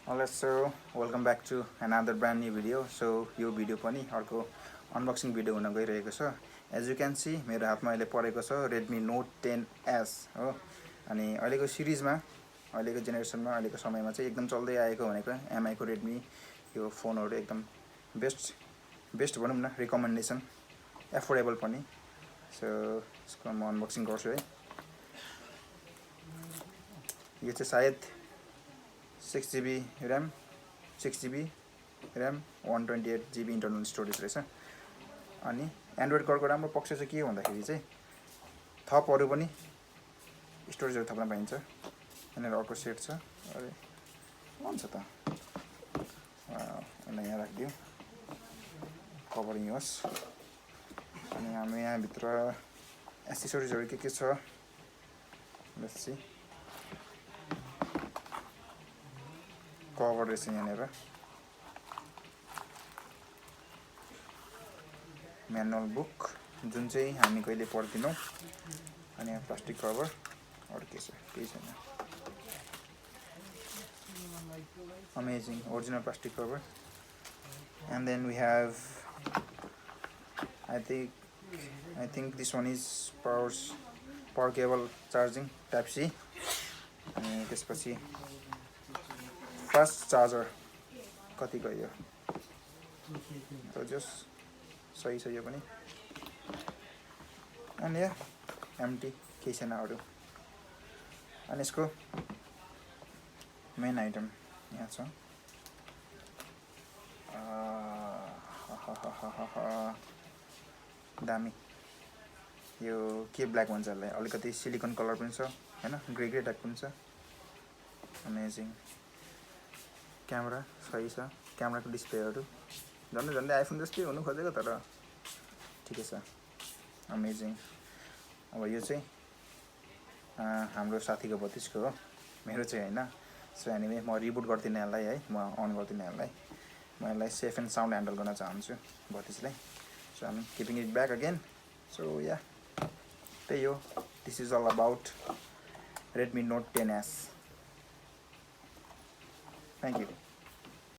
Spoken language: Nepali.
Alright, so welcome back to another brand new video. So यो भिडियो पनि अर्को अनबक्सिङ भिडियो हुन गइरहेको छ. As you can see, मेरो हातमा अहिले परेको छ Redmi Note 10s हो. अनि अहिलेको सिरिजमा, अहिलेको जेनेरेसनमा, अहिलेको समयमा चाहिँ एकदम चल्दै आएको भनेको MI को Redmi यो फोनहरु एकदम बेस्ट भनौं न, रिकमेन्डेसन, एफोर्डेबल पनि. सो यसको म अनबक्सिङ गर्छु है. यो चाहिँ सायद 6GB RAM, 6GB RAM, 128GB internal storage रहेछ. अनि एन्ड्रोइड कार्डको राम्रो पक्ष चाहिँ के हो भन्दाखेरि चाहिँ थप अरु पनि स्टोरेजहरु थप्न पाइन्छ. यहाँनिर अर्को सेट छ. अरे भन्छ त. यसलाई यहाँ राख्दियौ. कभरिङ होस्. अनि हामी यहाँ भित्र एक्सेसरिजहरु के छ? Let's see. कभर रहेछ यहाँनिर. म्यानुअल बुक जुन चाहिँ हामी कहिले पढ्दिनौं. अनि यहाँ प्लास्टिक कभर. अरु के छ? केही छैन. Amazing original plastic cover. And then we have I think this one is power cable charging type C. अनि त्यसपछि fast charger कति गयो? So just सही छ यो पनि. अनि यहाँ एम्प्टी केही छैन अरु. अनि यसको मेन आइटम यहाँ छ. दामी. यो के ब्ल्याक भन्छ यसलाई? अलिकति सिलिकन कलर पनि छ हैन, ग्रे टाइप पनि छ. अमेजिङ. क्यामेरा सही छ. क्यामेराको डिस्प्लेहरु झन्डै आइफोन जस्तै हुनु खोजेको तर ठिकै छ. अमेजिङ. अब यो चाहिँ हाम्रो साथीको भतिजको हो, मेरो चाहिँ हैन. सो एनीवे म रिबुट गर्दिन यसलाई है. म अन गर्दिन यसलाई. म यसलाई सेफ एन्ड साउन्ड ह्यान्डल गर्न चाहन्छु भतिजलाई. So I am keeping it back again. So yeah त्यही हो. This is all about Redmi Note 10s. Thank you.